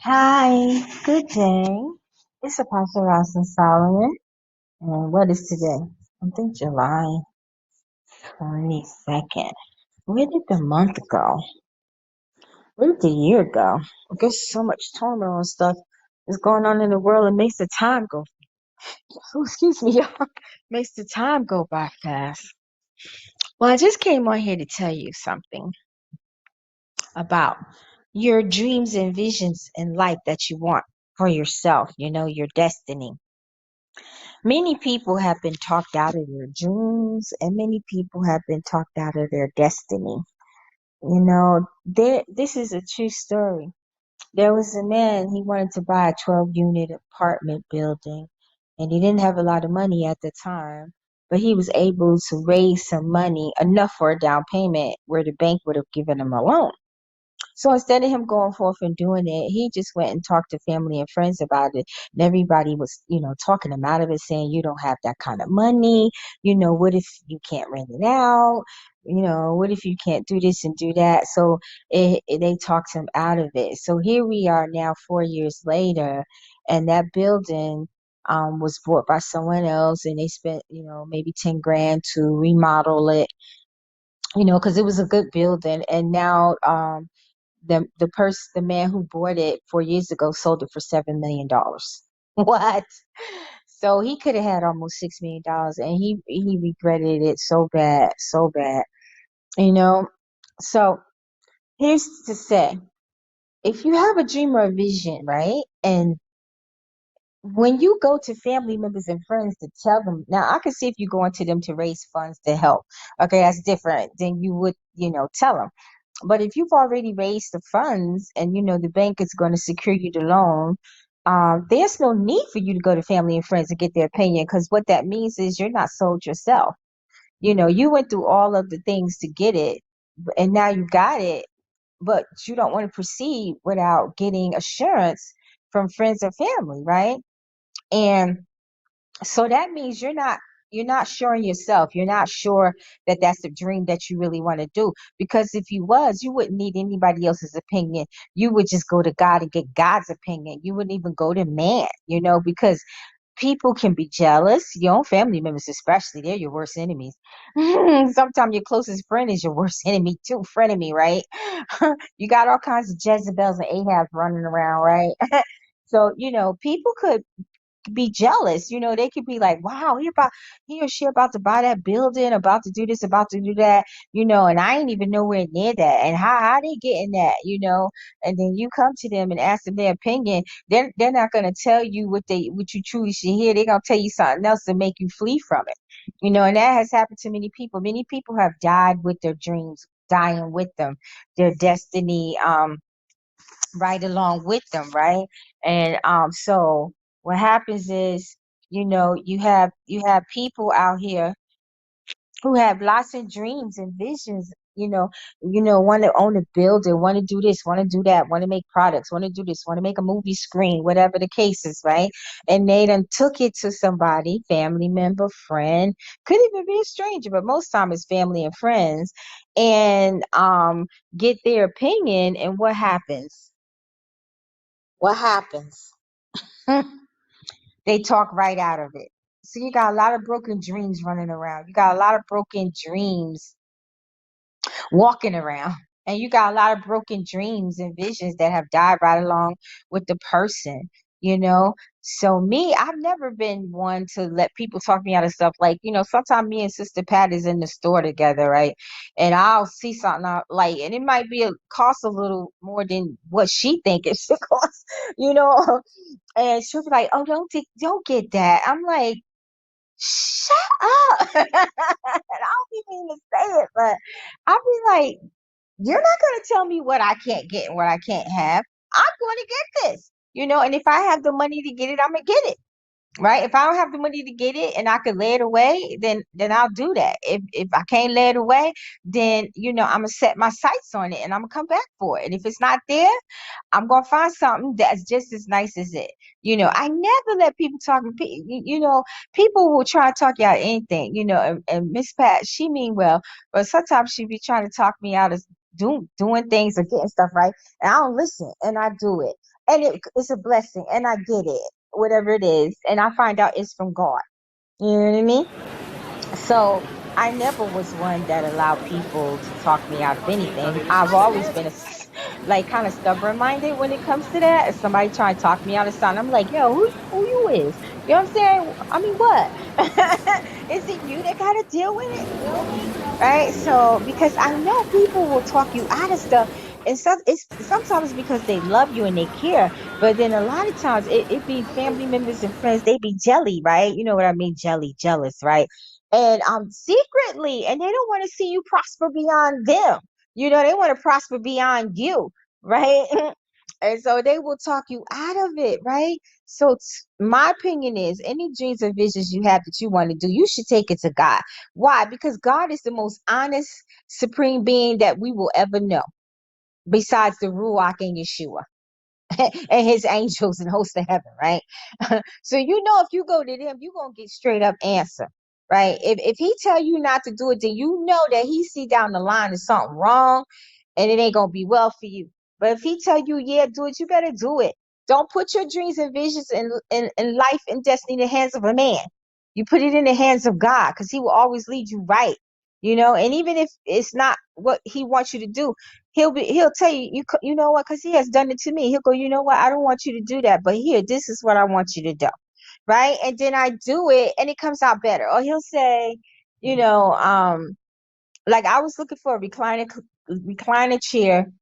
Hi, good day. It's Apostle Rosalind Solomon. And what is today? I think July 22nd. Where did the month go? Where did the year go? I guess so much turmoil and stuff is going on in the world. It makes the time go, excuse me, y'all. Makes the time go by fast. Well, I just came on here to tell you something about your dreams and visions in life that you want for yourself, your destiny. Many people have been talked out of their dreams, and many people have been talked out of their destiny. This is a true story. There was a man, he wanted to buy a 12-unit apartment building, and he didn't have a lot of money at the time, but he was able to raise some money, enough for a down payment, where the bank would have given him a loan. So instead of him going forth and doing it, he just went and talked to family and friends about it. And everybody was, talking him out of it, saying, you don't have that kind of money. What if you can't rent it out? What if you can't do this and do that? So they talked him out of it. So here we are now 4 years later, and that building was bought by someone else, and they spent, maybe 10 grand to remodel it, because it was a good building. And now, the man who bought it 4 years ago sold it for $7 million. What? So he could have had almost $6 million, and he regretted it so bad, so bad. So here's to say, if you have a dream or a vision, right? And when you go to family members and friends to tell them, now I can see if you go into them to raise funds to help. Okay, that's different than you would, tell them. But if you've already raised the funds and the bank is going to secure you the loan, there's no need for you to go to family and friends and get their opinion, because what that means is you're not sold yourself. You went through all of the things to get it, and now you got it, but you don't want to proceed without getting assurance from friends or family, right? And so that means you're not sure in yourself. You're not sure that that's the dream that you really want to do. Because if you was, you wouldn't need anybody else's opinion. You would just go to God and get God's opinion. You wouldn't even go to man, because people can be jealous. Your own family members, especially, they're your worst enemies. Sometimes your closest friend is your worst enemy too, frenemy, right? You got all kinds of Jezebels and Ahabs running around, right? So, people could be jealous. They could be like, wow, he or she about to buy that building, about to do this, about to do that, and I ain't even nowhere near that. And how they getting that, and then you come to them and ask them their opinion. They're not gonna tell you what you truly should hear. They're gonna tell you something else to make you flee from it. And that has happened to many people. Many people have died with their dreams, dying with them, their destiny, right along with them, right? And so what happens is, you have people out here who have lots of dreams and visions, want to own a building, want to do this, want to do that, want to make products, want to do this, want to make a movie screen, whatever the case is, right? And they done took it to somebody, family member, friend, could even be a stranger, but most time it's family and friends, and get their opinion. And what happens? What happens? They talk right out of it. So you got a lot of broken dreams running around. You got a lot of broken dreams walking around. And you got a lot of broken dreams and visions that have died right along with the person, you know? So me, I've never been one to let people talk me out of stuff. Like, sometimes me and Sister Pat is in the store together, right? And I'll see something like, and it might be cost a little more than what she think it should cost, you know? And she'll be like, "Oh, don't get that." I'm like, "Shut up!" And I don't even mean to say it, but I'll be like, "You're not gonna tell me what I can't get and what I can't have. I'm going to get this, And if I have the money to get it, I'm gonna get it." Right? If I don't have the money to get it and I could lay it away, then I'll do that. If I can't lay it away, then I'm gonna set my sights on it and I'm gonna come back for it. And if it's not there, I'm gonna find something that's just as nice as it. I never let people talk. People will try to talk you out of anything. And Miss Pat, she mean well, but sometimes she be trying to talk me out of doing things or getting stuff right, and I don't listen, and I do it. and it's a blessing, and I get it, whatever it is, and I find out it's from God. You know what I mean? So I never was one that allowed people to talk me out of anything. I've always been like kind of stubborn minded when it comes to that. If somebody try to talk me out of something, I'm like, yo, who you is? You know what I'm saying? I mean, what? Is it you that got to deal with it? You know what I mean? Right? So because I know people will talk you out of stuff, and it's sometimes because they love you and they care, but then a lot of times it be family members and friends. They be jelly, right? You know what I mean? Jelly, jealous, right? And secretly, and they don't want to see you prosper beyond them. You know, they want to prosper beyond you, right? And so they will talk you out of it, right? So my opinion is, any dreams or visions you have that you want to do, you should take it to God. Why? Because God is the most honest, supreme being that we will ever know, besides the Ruach and Yeshua and his angels and hosts of heaven, right? So you know, if you go to them, you're gonna get straight up answer, right? If he tell you not to do it, then you know that he see down the line there's something wrong, and it ain't gonna be well for you. But if he tell you, yeah, do it, you better do it. Don't put your dreams and visions and life and destiny in the hands of a man. You put it in the hands of God, because he will always lead you right. You know, and even if it's not what he wants you to do, he'll tell you, you know what, because he has done it to me. He'll go, you know what, I don't want you to do that, but here, this is what I want you to do, right? And then I do it, and it comes out better. Or he'll say, you know, like I was looking for a recliner chair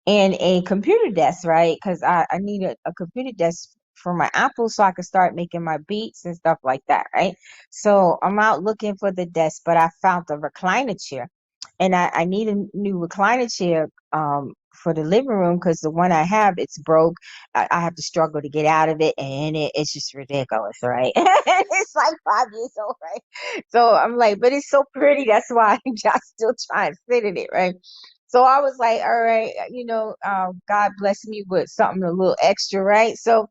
and a computer desk, right? Because I need a computer desk for my Apple, so I could start making my beats and stuff like that, right? So I'm out looking for the desk, but I found the recliner chair, and I need a new recliner chair for the living room, because the one I have, it's broke. I have to struggle to get out of it, and it's just ridiculous, right? It's like 5 years old, right? So I'm like, but it's so pretty. That's why I'm just still trying to sit in it, right? So I was like, all right, you know, God bless me with something a little extra, right? So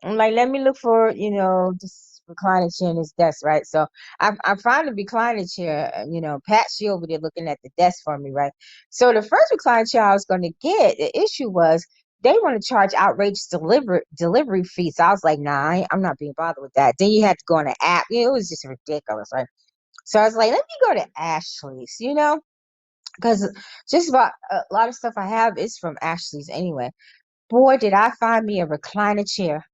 I'm like, let me look for, you know, this recliner chair and this desk, right? So I found a recliner chair, you know, Pat, she over there looking at the desk for me, right? So the first recliner chair I was going to get, the issue was they want to charge outrageous delivery fees. So I was like, nah, I'm not being bothered with that. Then you had to go on an app. You know, it was just ridiculous, right? So I was like, let me go to Ashley's, you know, because just about a lot of stuff I have is from Ashley's anyway. Boy, did I find me a recliner chair.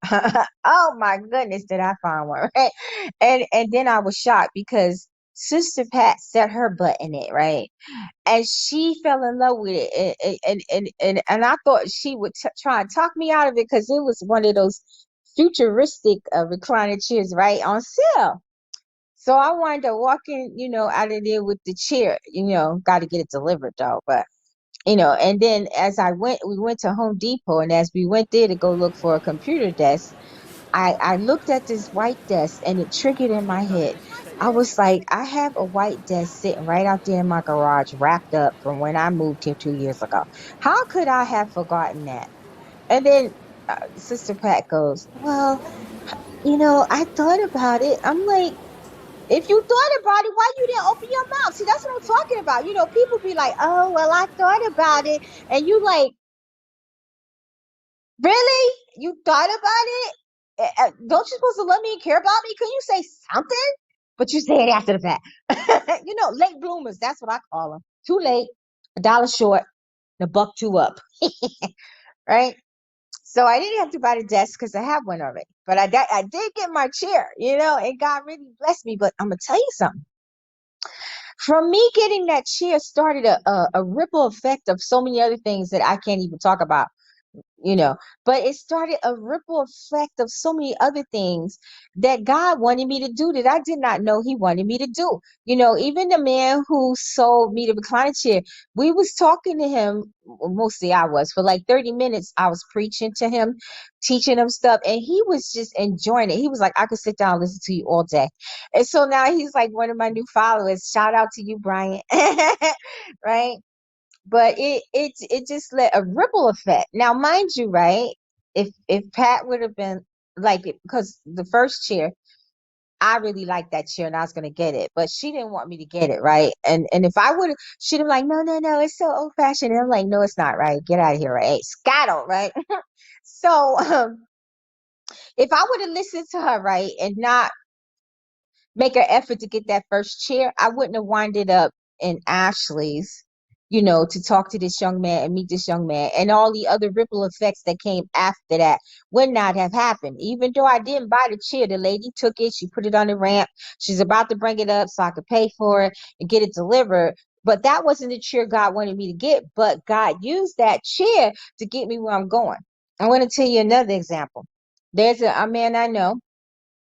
Oh my goodness, did I find one, right? And then I was shocked because Sister Pat set her butt in it, right? And she fell in love with it. And I thought she would try and talk me out of it, because it was one of those futuristic recliner chairs, right, on sale. So I wanted to walk in, you know, out of there with the chair, you know, got to get it delivered though. But, you know, and then as we went to Home Depot, and as we went there to go look for a computer desk, I looked at this white desk, and it triggered in my head. I was like, I have a white desk sitting right out there in my garage, wrapped up from when I moved here 2 years ago. How could I have forgotten that? And then Sister Pat goes, well, you know, I thought about it. I'm like, if you thought about it, why you didn't open your mouth? See, that's what I'm talking about. You know, people be like, oh, well, I thought about it. And you like, really? You thought about it? Don't you supposed to love me and care about me? Can you say something? But you say it after the fact. You know, late bloomers. That's what I call them. Too late, $1 short, the buck two up. Right? So I didn't have to buy the desk because I have one already. But I did get my chair, you know, and God really blessed me. But I'm going to tell you something. From me getting that chair started a ripple effect of so many other things that I can't even talk about, you know, but it started a ripple effect of so many other things that God wanted me to do that I did not know he wanted me to do. You know, even the man who sold me the recliner chair, we was talking to him, mostly I was, for like 30 minutes. I was preaching to him, teaching him stuff, and he was just enjoying it. He was like, I could sit down and listen to you all day. And so now he's like one of my new followers. Shout out to you, Brian. Right? But it just let a ripple effect. Now, mind you, right? If Pat would have been like it, because the first chair, I really liked that chair and I was gonna get it, but she didn't want me to get it, right? And if I would have, she'd have like, no, it's so old fashioned. And I'm like, no, it's not, right? Get out of here, right? Scattle, right? So if I would have listened to her, right, and not make an effort to get that first chair, I wouldn't have winded up in Ashley's, to talk to this young man and meet this young man, and all the other ripple effects that came after that would not have happened. Even though I didn't buy the chair, the lady took it, she put it on the ramp, she's about to bring it up so I could pay for it and get it delivered. But that wasn't the chair God wanted me to get, but God used that chair to get me where I'm going. I want to tell you another example. There's a man I know,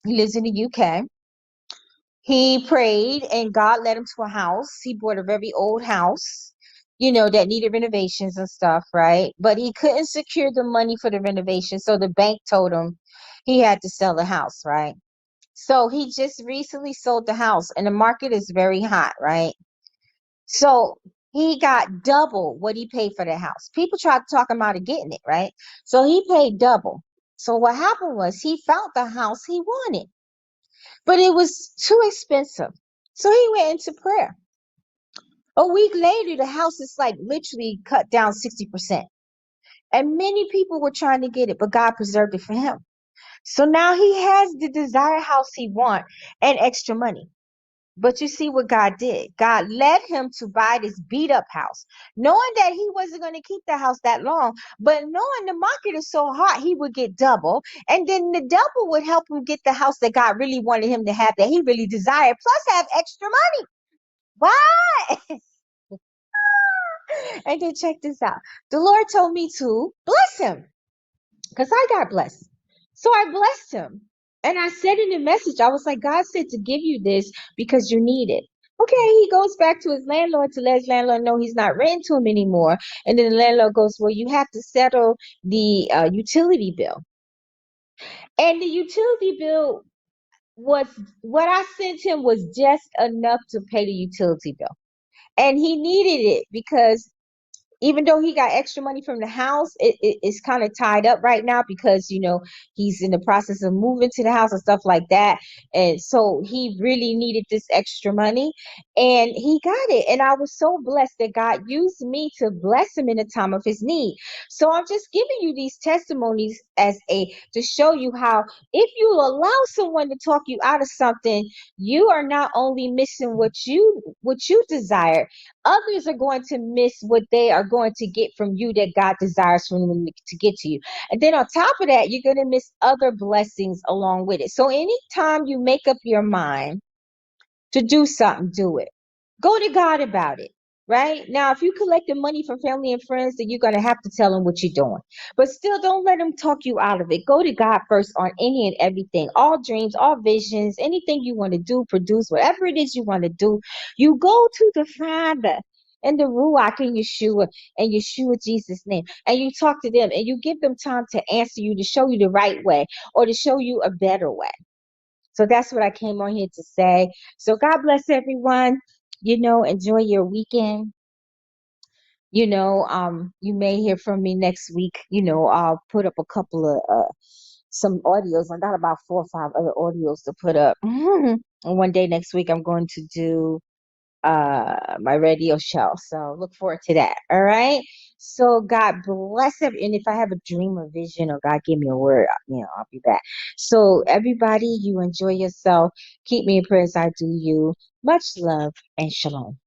he lives in the UK. He prayed and God led him to a house. He bought a very old house, that needed renovations and stuff, right? But he couldn't secure the money for the renovation. So the bank told him he had to sell the house, right? So he just recently sold the house and the market is very hot, right? So he got double what he paid for the house. People tried to talk him out of getting it, right? So he paid double. So what happened was he found the house he wanted, but it was too expensive. So he went into prayer. A week later, the house is like literally cut down 60%. And many people were trying to get it, but God preserved it for him. So now he has the desired house he wants and extra money. But you see what God did. God led him to buy this beat up house, knowing that he wasn't going to keep the house that long, but knowing the market is so hot, he would get double. And then the double would help him get the house that God really wanted him to have, that he really desired, plus have extra money. Why? And then check this out. The Lord told me to bless him because I got blessed. So I blessed him. And I said in the message, I was like, God said to give you this because you need it. Okay, he goes back to his landlord to let his landlord know he's not renting to him anymore. And then the landlord goes, well, you have to settle the utility bill. And the utility bill was, what I sent him was just enough to pay the utility bill. And he needed it because even though he got extra money from the house, it's kind of tied up right now because, he's in the process of moving to the house and stuff like that. And so he really needed this extra money and he got it. And I was so blessed that God used me to bless him in the time of his need. So I'm just giving you these testimonies to show you how if you allow someone to talk you out of something, you are not only missing what you desire, others are going to miss what they are going to get from you that God desires from them to get to you. And then on top of that, you're going to miss other blessings along with it. So anytime you make up your mind to do something, do it. Go to God about it. Right now, if you collecting money from family and friends, then you're going to have to tell them what you're doing. But still, don't let them talk you out of it. Go to God first on any and everything, all dreams, all visions, anything you want to do, produce, whatever it is you want to do. You go to the Father and the Ruach in Yeshua and Yeshua Jesus' name, and you talk to them and you give them time to answer you, to show you the right way or to show you a better way. So that's what I came on here to say. So God bless everyone. Enjoy your weekend. You may hear from me next week. I'll put up a couple of some audios. I got about 4 or 5 other audios to put up. And one day next week I'm going to do my radio show. So look forward to that. All right. So God bless everyone. And if I have a dream or vision or God give me a word, I'll be back. So everybody, you enjoy yourself. Keep me in prayer as I do you. Much love and shalom.